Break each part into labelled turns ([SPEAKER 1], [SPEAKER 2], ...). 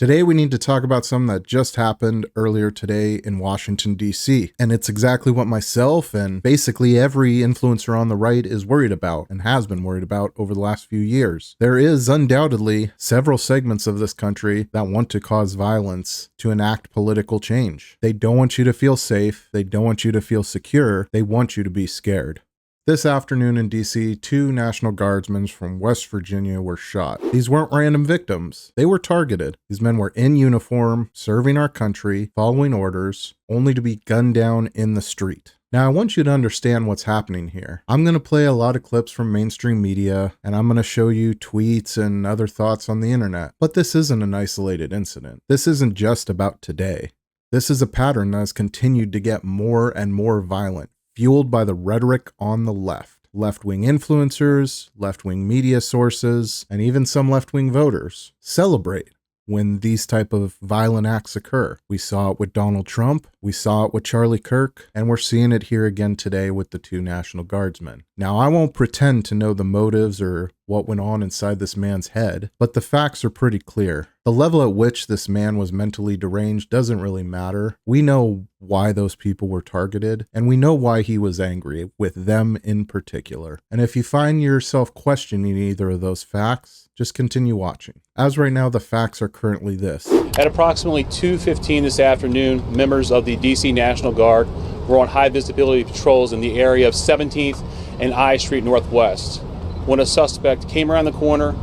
[SPEAKER 1] Today we need to talk about something that just happened earlier today in Washington, D.C. And it's exactly what myself and basically every influencer on the right is worried about and has been worried about over the last few years. There is undoubtedly several segments of this country that want to cause violence to enact political change. They don't want you to feel safe. They don't want you to feel secure. They want you to be scared. This afternoon in D.C., 2 National Guardsmen from West Virginia were shot. These weren't random victims. They were targeted. These men were in uniform, serving our country, following orders, only to be gunned down in the street. Now, I want you to understand what's happening here. I'm going to play a lot of clips from mainstream media, and I'm going to show you tweets and other thoughts on the internet. But this isn't an isolated incident. This isn't just about today. This is a pattern that has continued to get more and more violent, fueled by the rhetoric on the left. Left-wing influencers, left-wing media sources, and even some left-wing voters celebrate when these type of violent acts occur. We saw it with Donald Trump, we saw it with Charlie Kirk, and we're seeing it here again today with the 2 National Guardsmen. Now, I won't pretend to know the motives or what went on inside this man's head, but the facts are pretty clear. The level at which this man was mentally deranged doesn't really matter. We know why those people were targeted, and we know why he was angry, with them in particular. And if you find yourself questioning either of those facts, just continue watching. As right now, the facts are currently this.
[SPEAKER 2] At approximately 2:15 this afternoon, members of the DC National Guard were on high visibility patrols in the area of 17th and I Street Northwest when a suspect came around the corner,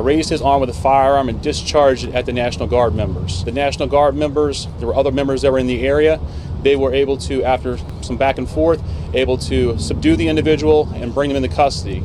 [SPEAKER 2] raised his arm with a firearm and discharged it at the National Guard members. The National Guard members, there were other members that were in the area. They were able to, after some back and forth, able to subdue the individual and bring him into custody.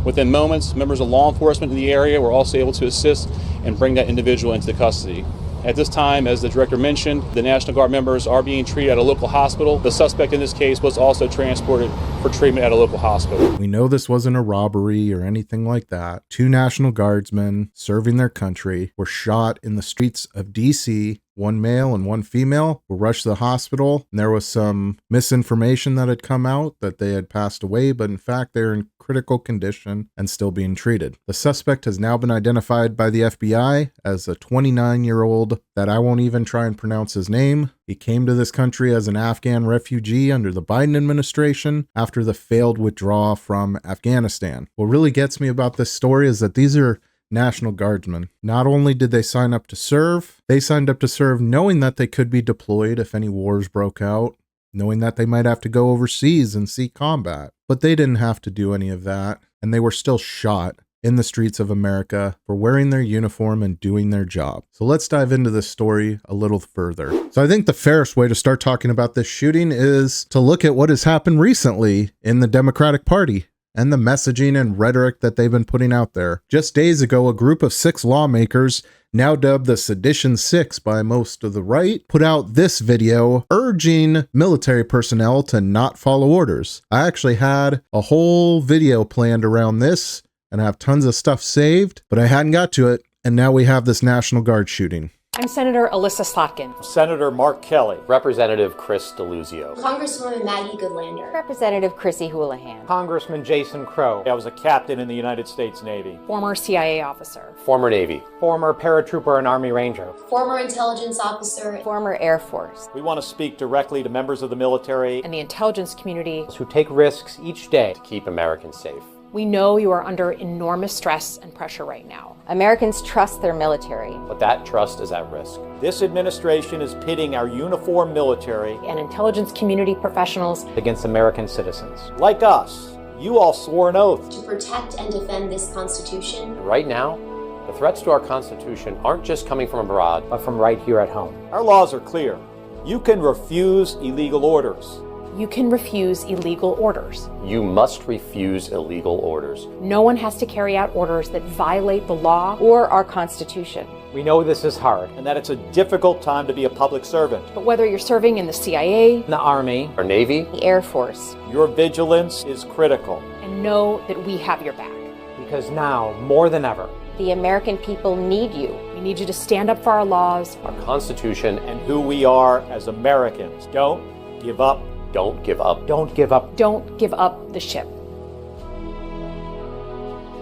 [SPEAKER 2] Within moments, members of law enforcement in the area were also able to assist and bring that individual into custody. At this time, as the director mentioned, the National Guard members are being treated at a local hospital. The suspect in this case was also transported for treatment at a local hospital.
[SPEAKER 1] We know this wasn't a robbery or anything like that. 2 National Guardsmen serving their country were shot in the streets of DC. 1 male and 1 female were rushed to the hospital, and there was some misinformation that had come out that they had passed away, but in fact they're in critical condition and still being treated. The suspect has now been identified by the FBI as a 29-year-old that I won't even try and pronounce his name. He came to this country as an Afghan refugee under the Biden administration after the failed withdrawal from Afghanistan. What really gets me about this story is that these are National Guardsmen. Not only did they sign up to serve, they signed up to serve knowing that they could be deployed if any wars broke out, knowing that they might have to go overseas and see combat. But they didn't have to do any of that, and they were still shot in the streets of America for wearing their uniform and doing their job. So let's dive into this story a little further. So I think the fairest way to start talking about this shooting is to look at what has happened recently in the Democratic Party and the messaging and rhetoric that they've been putting out there. Just days ago, a group of 6 lawmakers, now dubbed the Sedition Six by most of the right, put out this video urging military personnel to not follow orders. I actually had a whole video planned around this and I have tons of stuff saved, but I hadn't got to it, and now we have this National Guard shooting.
[SPEAKER 3] I'm Senator Alyssa Slotkin.
[SPEAKER 4] Senator Mark Kelly.
[SPEAKER 5] Representative Chris DeLuzio.
[SPEAKER 6] Congresswoman Maggie Goodlander.
[SPEAKER 7] Representative Chrissy Houlihan.
[SPEAKER 8] Congressman Jason Crow.
[SPEAKER 4] I was a captain in the United States Navy.
[SPEAKER 3] Former CIA officer.
[SPEAKER 5] Former Navy.
[SPEAKER 8] Former paratrooper and Army Ranger.
[SPEAKER 6] Former intelligence officer.
[SPEAKER 7] Former Air Force.
[SPEAKER 4] We want to speak directly to members of the military
[SPEAKER 3] and the intelligence community
[SPEAKER 8] who take risks each day
[SPEAKER 5] to keep Americans safe.
[SPEAKER 3] We know you are under enormous stress and pressure right now.
[SPEAKER 7] Americans trust their military,
[SPEAKER 5] but that trust is at risk.
[SPEAKER 4] This administration is pitting our uniformed military
[SPEAKER 3] and intelligence community professionals
[SPEAKER 8] against American citizens.
[SPEAKER 4] Like us. You all swore an oath
[SPEAKER 6] to protect and defend this Constitution.
[SPEAKER 5] Right now, the threats to our Constitution aren't just coming from abroad,
[SPEAKER 8] but from right here at home.
[SPEAKER 4] Our laws are clear. You can refuse illegal orders.
[SPEAKER 3] You can refuse illegal orders.
[SPEAKER 5] You must refuse illegal orders.
[SPEAKER 3] No one has to carry out orders that violate the law
[SPEAKER 7] or our Constitution.
[SPEAKER 8] We know this is hard,
[SPEAKER 4] and that it's a difficult time to be a public servant.
[SPEAKER 3] But whether you're serving in the CIA,
[SPEAKER 8] the Army,
[SPEAKER 5] or Navy,
[SPEAKER 7] the Air Force,
[SPEAKER 4] your vigilance is critical.
[SPEAKER 3] And know that we have your back.
[SPEAKER 8] Because now, more than ever,
[SPEAKER 7] the American people need you.
[SPEAKER 3] We need you to stand up for our laws,
[SPEAKER 5] our Constitution,
[SPEAKER 4] and who we are as Americans. Don't give up.
[SPEAKER 5] Don't give up.
[SPEAKER 8] Don't give up.
[SPEAKER 3] Don't give up the ship.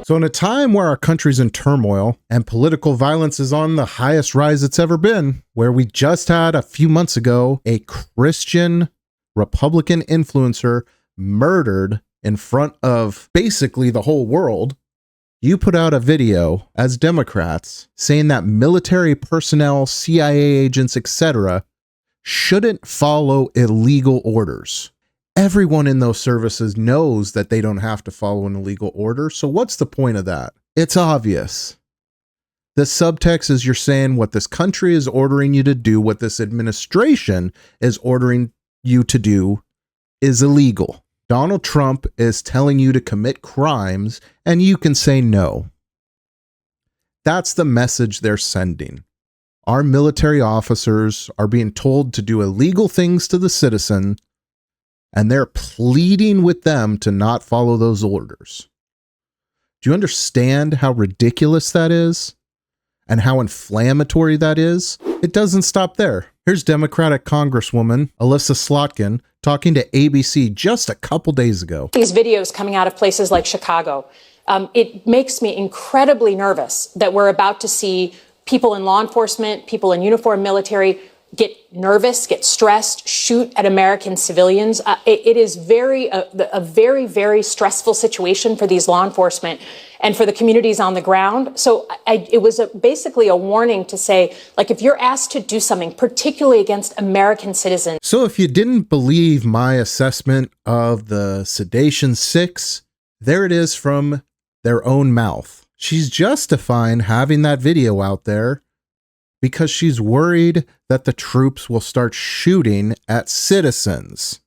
[SPEAKER 1] So in a time where our country's in turmoil and political violence is on the highest rise it's ever been, where we just had a few months ago a Christian Republican influencer murdered in front of basically the whole world, you put out a video as Democrats saying that military personnel, CIA agents, etc. shouldn't follow illegal orders. Everyone in those services knows that they don't have to follow an illegal order, so what's the point of that? It's obvious. The subtext is you're saying what this country is ordering you to do, what this administration is ordering you to do, is illegal. Donald Trump is telling you to commit crimes, and you can say no. That's the message they're sending. Our military officers are being told to do illegal things to the citizen, and they're pleading with them to not follow those orders. Do you understand how ridiculous that is? And how inflammatory that is? It doesn't stop there. Here's Democratic Congresswoman Alyssa Slotkin talking to ABC just a couple days ago.
[SPEAKER 3] These videos coming out of places like Chicago, it makes me incredibly nervous that we're about to see people in law enforcement, people in uniform military get nervous, get stressed, shoot at American civilians. It is a very, very stressful situation for these law enforcement and for the communities on the ground. So it was basically a warning to say, like, if you're asked to do something, particularly against American citizens.
[SPEAKER 1] So if you didn't believe my assessment of the Sedation 6, there it is from their own mouth. She's justifying having that video out there because she's worried that the troops will start shooting at citizens.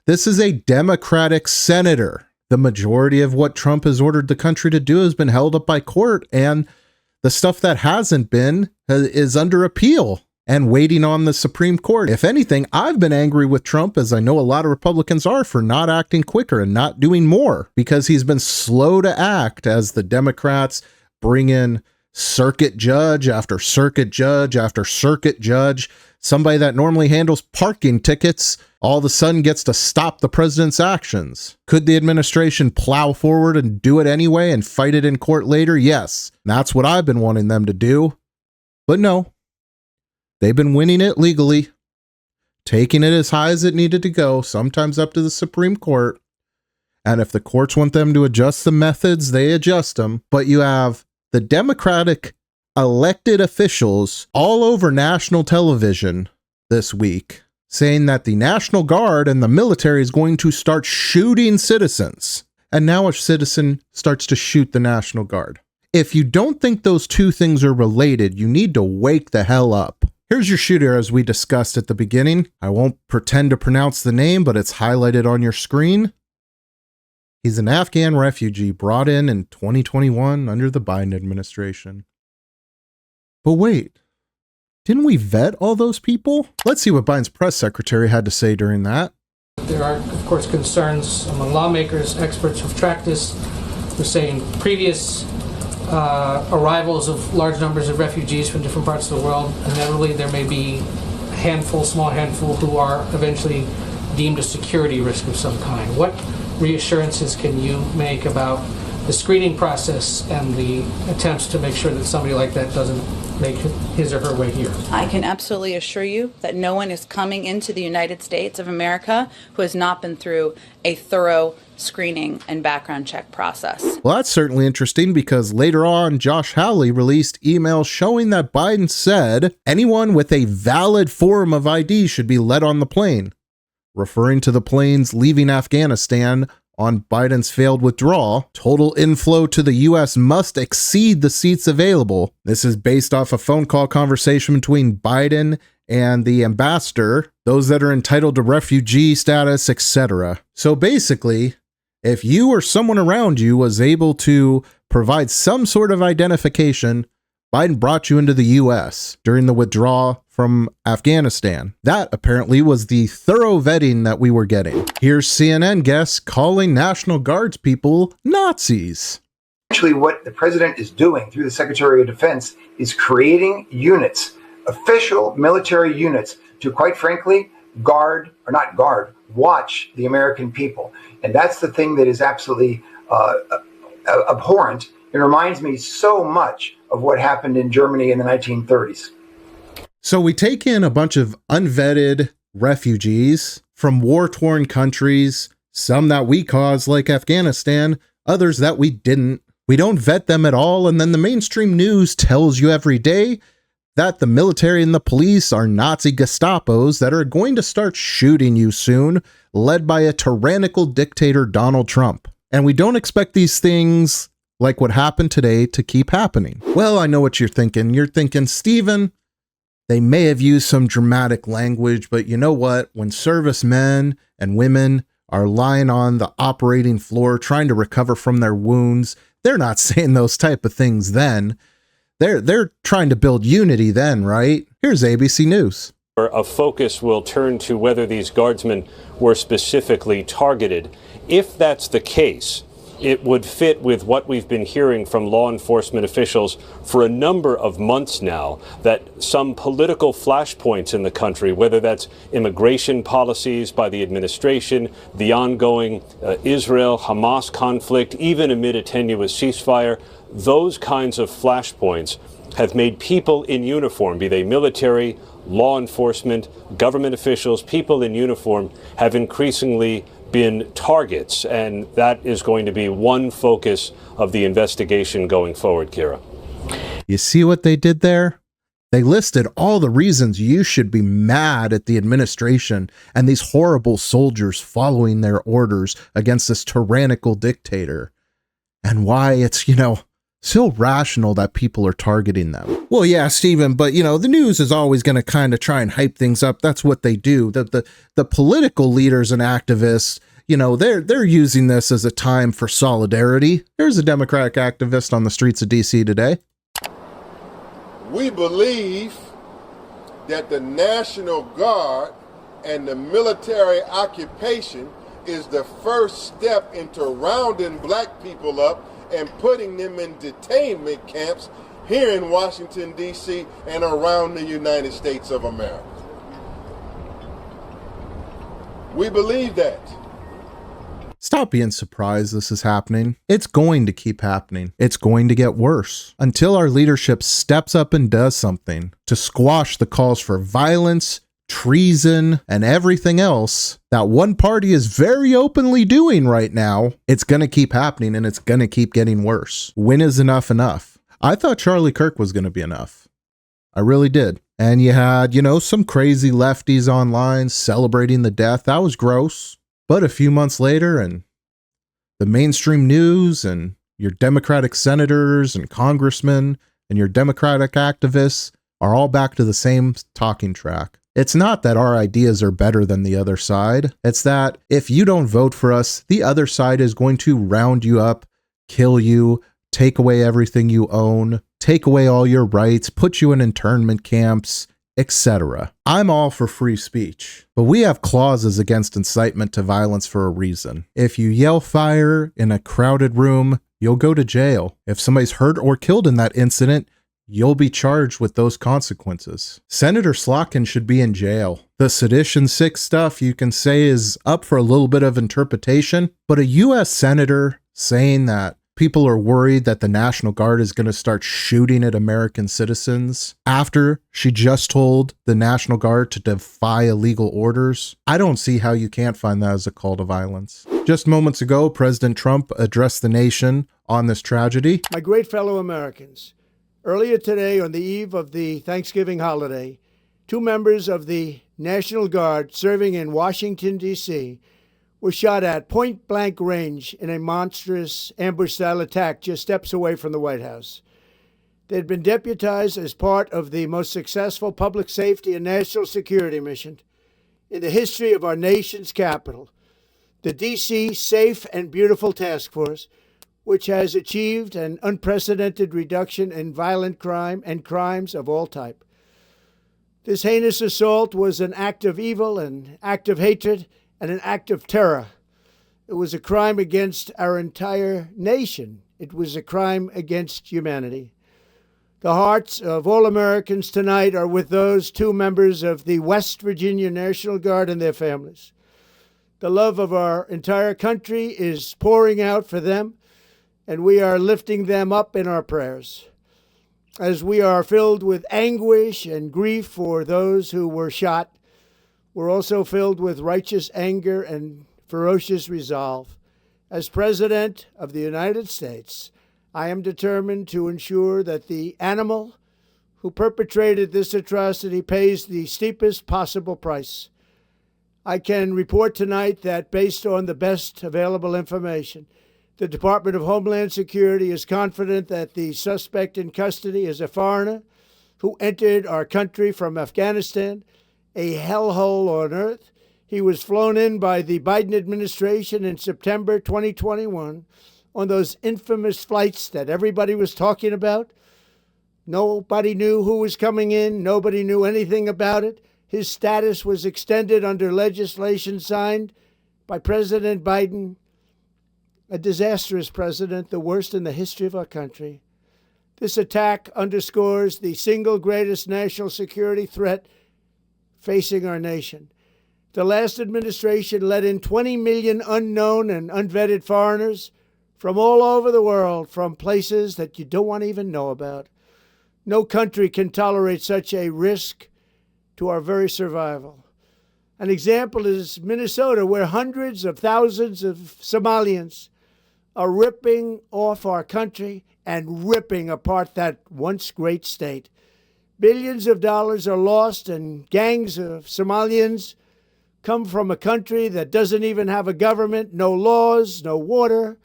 [SPEAKER 1] This is a Democratic senator. The majority of what Trump has ordered the country to do has been held up by court, and the stuff that hasn't been is under appeal and waiting on the Supreme Court. If anything, I've been angry with Trump, as I know a lot of Republicans are, for not acting quicker and not doing more, because he's been slow to act as the Democrats bring in circuit judge after circuit judge after circuit judge. Somebody that normally handles parking tickets all of a sudden gets to stop the president's actions. Could the administration plow forward and do it anyway and fight it in court later? Yes. That's what I've been wanting them to do. But no. They've been winning it legally, taking it as high as it needed to go, sometimes up to the Supreme Court. And if the courts want them to adjust the methods, they adjust them. But you have the Democratic elected officials all over national television this week saying that the National Guard and the military is going to start shooting citizens. And now a citizen starts to shoot the National Guard. If you don't think those two things are related, you need to wake the hell up. Here's your shooter as we discussed at the beginning. I won't pretend to pronounce the name, but it's highlighted on your screen. He's an Afghan refugee brought in 2021 under the Biden administration. But wait, didn't we vet all those people? Let's see what Biden's press secretary had to say during that.
[SPEAKER 9] There are, of course, concerns among lawmakers, experts who've tracked this. We're saying previous arrivals of large numbers of refugees from different parts of the world, inevitably there may be a handful, small handful, who are eventually deemed a security risk of some kind. What reassurances can you make about the screening process and the attempts to make sure that somebody like that doesn't make his or her way here?
[SPEAKER 10] I can absolutely assure you that no one is coming into the United States of America who has not been through a thorough screening and background check process.
[SPEAKER 1] Well, that's certainly interesting because later on, Josh Hawley released emails showing that Biden said anyone with a valid form of ID should be let on the plane, referring to the planes leaving Afghanistan on Biden's failed withdrawal. Total inflow to the U.S. must exceed the seats available. This is based off a phone call conversation between Biden and the ambassador, those that are entitled to refugee status, etc. So basically, if you or someone around you was able to provide some sort of identification, Biden brought you into the U.S. during the withdrawal from Afghanistan. That apparently was the thorough vetting that we were getting. Here's CNN guests calling National Guards people Nazis.
[SPEAKER 11] Actually, what the president is doing through the Secretary of Defense is creating units, official military units, to, quite frankly, watch the American people. And that's the thing that is absolutely abhorrent. It reminds me so much of what happened in Germany in the 1930s.
[SPEAKER 1] So we take in a bunch of unvetted refugees from war-torn countries, some that we caused like Afghanistan, others that we didn't. We don't vet them at all, and then the mainstream news tells you every day that the military and the police are Nazi Gestapos that are going to start shooting you soon, led by a tyrannical dictator, Donald Trump. And we don't expect these things like what happened today to keep happening. Well, I know what you're thinking. You're thinking, Stephen, they may have used some dramatic language, but you know what? When servicemen and women are lying on the operating floor trying to recover from their wounds, they're not saying those type of things then. They're trying to build unity then, right? Here's ABC News.
[SPEAKER 5] A focus will turn to whether these guardsmen were specifically targeted. If that's the case, it would fit with what we've been hearing from law enforcement officials for a number of months now, that some political flashpoints in the country, whether that's immigration policies by the administration, the ongoing Israel-Hamas conflict, even amid a tenuous ceasefire, those kinds of flashpoints have made people in uniform, be they military, law enforcement, government officials, people in uniform have increasingly been targets, and that is going to be one focus of the investigation going forward, Kira.
[SPEAKER 1] You see what they did there? They listed all the reasons you should be mad at the administration and these horrible soldiers following their orders against this tyrannical dictator, and why it's, so rational that people are targeting them. Well, yeah, Stephen, but the news is always going to kind of try and hype things up. That's what they do. The political leaders and activists, they're using this as a time for solidarity. Here's a Democratic activist on the streets of DC today.
[SPEAKER 12] We believe that the National Guard and the military occupation is the first step into rounding black people up and putting them in detainment camps here in Washington, D.C. and around the United States of America. We believe that.
[SPEAKER 1] Stop being surprised this is happening. It's going to keep happening. It's going to get worse until our leadership steps up and does something to squash the calls for violence, treason, and everything else that one party is very openly doing right now. It's going to keep happening, and it's going to keep getting worse. When is enough enough? I thought Charlie Kirk was going to be enough. I really did. And you had, some crazy lefties online celebrating the death. That was gross. But a few months later, and the mainstream news and your Democratic senators and congressmen and your Democratic activists are all back to the same talking track. It's not that our ideas are better than the other side. It's that if you don't vote for us, the other side is going to round you up, kill you, take away everything you own, take away all your rights, put you in internment camps, etc. I'm all for free speech, but we have clauses against incitement to violence for a reason. If you yell fire in a crowded room, you'll go to jail. If somebody's hurt or killed in that incident, you'll be charged with those consequences. Senator Slotkin should be in jail. The Sedition 6 stuff you can say is up for a little bit of interpretation, but a U.S. senator saying that people are worried that the National Guard is going to start shooting at American citizens after she just told the National Guard to defy illegal orders, I don't see how you can't find that as a call to violence. Just moments ago, President Trump addressed the nation on this tragedy.
[SPEAKER 13] My great fellow Americans, earlier today, on the eve of the Thanksgiving holiday, 2 members of the National Guard serving in Washington, D.C., were shot at point-blank range in a monstrous ambush-style attack just steps away from the White House. They had been deputized as part of the most successful public safety and national security mission in the history of our nation's capital, the D.C. Safe and Beautiful Task Force, which has achieved an unprecedented reduction in violent crime and crimes of all type. This heinous assault was an act of evil, an act of hatred, and an act of terror. It was a crime against our entire nation. It was a crime against humanity. The hearts of all Americans tonight are with those 2 members of the West Virginia National Guard and their families. The love of our entire country is pouring out for them and we are lifting them up in our prayers. As we are filled with anguish and grief for those who were shot, we're also filled with righteous anger and ferocious resolve. As President of the United States, I am determined to ensure that the animal who perpetrated this atrocity pays the steepest possible price. I can report tonight that based on the best available information, the Department of Homeland Security is confident that the suspect in custody is a foreigner who entered our country from Afghanistan, a hellhole on earth. He was flown in by the Biden administration in September 2021 on those infamous flights that everybody was talking about. Nobody knew who was coming in. Nobody knew anything about it. His status was extended under legislation signed by President Biden, a disastrous president, the worst in the history of our country. This attack underscores the single greatest national security threat facing our nation. The last administration let in 20 million unknown and unvetted foreigners from all over the world, from places that you don't want to even know about. No country can tolerate such a risk to our very survival. An example is Minnesota, where hundreds of thousands of Somalians are ripping off our country and ripping apart that once great state. Billions of dollars are lost, and gangs of Somalians come from a country that doesn't even have a government, no laws, no water,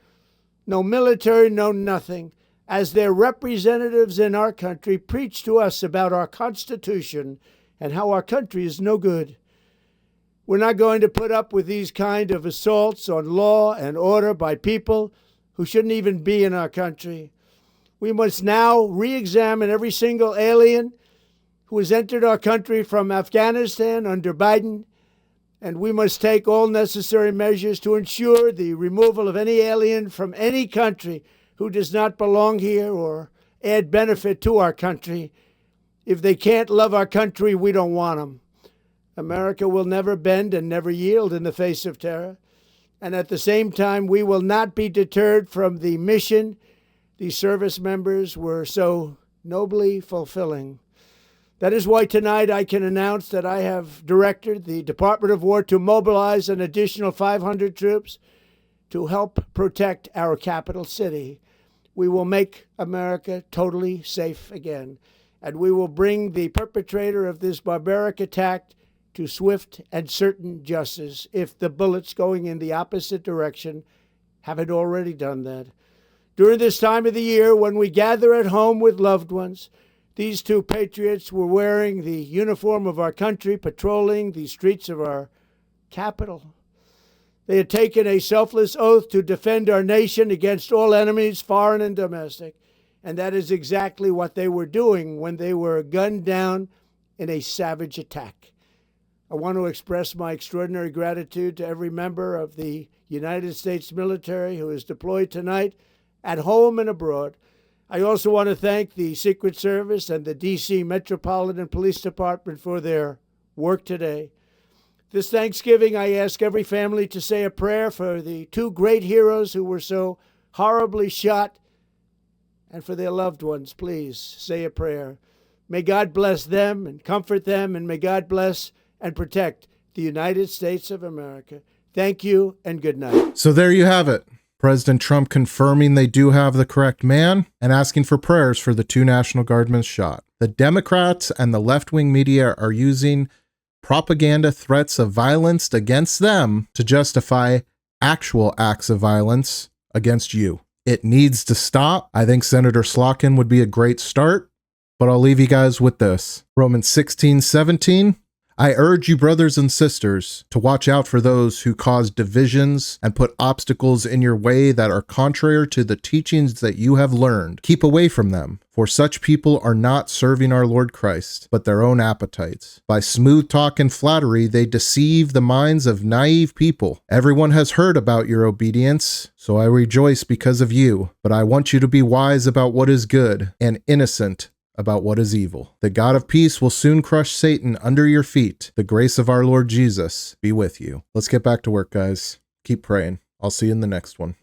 [SPEAKER 13] no military, no nothing. As their representatives in our country preach to us about our Constitution and how our country is no good. We're not going to put up with these kind of assaults on law and order by people who shouldn't even be in our country. We must now re-examine every single alien who has entered our country from Afghanistan under Biden, and we must take all necessary measures to ensure the removal of any alien from any country who does not belong here or add benefit to our country. If they can't love our country, we don't want them. America will never bend and never yield in the face of terror. And at the same time, we will not be deterred from the mission these service members were so nobly fulfilling. That is why tonight I can announce that I have directed the Department of War to mobilize an additional 500 troops to help protect our capital city. We will make America totally safe again, and we will bring the perpetrator of this barbaric attack to swift and certain justice if the bullets going in the opposite direction haven't already done that. During this time of the year, when we gather at home with loved ones, these two patriots were wearing the uniform of our country, patrolling the streets of our capital. They had taken a selfless oath to defend our nation against all enemies, foreign and domestic, and that is exactly what they were doing when they were gunned down in a savage attack. I want to express my extraordinary gratitude to every member of the United States military who is deployed tonight at home and abroad. I also want to thank the Secret Service and the D.C. Metropolitan Police Department for their work today. This Thanksgiving, I ask every family to say a prayer for the two great heroes who were so horribly shot, and for their loved ones. Please say a prayer. May God bless them and comfort them, and may God bless and protect the United States of America. Thank you and good night.
[SPEAKER 1] So there you have it. President Trump confirming they do have the correct man and asking for prayers for the two National Guardsmen shot. The Democrats and the left-wing media are using propaganda threats of violence against them to justify actual acts of violence against you. It needs to stop. I think Senator Slotkin would be a great start, but I'll leave you guys with this. Romans 16:17. I urge you, brothers and sisters, to watch out for those who cause divisions and put obstacles in your way that are contrary to the teachings that you have learned. Keep away from them, for such people are not serving our Lord Christ, but their own appetites. By smooth talk and flattery, they deceive the minds of naive people. Everyone has heard about your obedience, so I rejoice because of you, but I want you to be wise about what is good and innocent about what is evil. The God of peace will soon crush Satan under your feet. The grace of our Lord Jesus be with you. Let's get back to work, guys. Keep praying. I'll see you in the next one.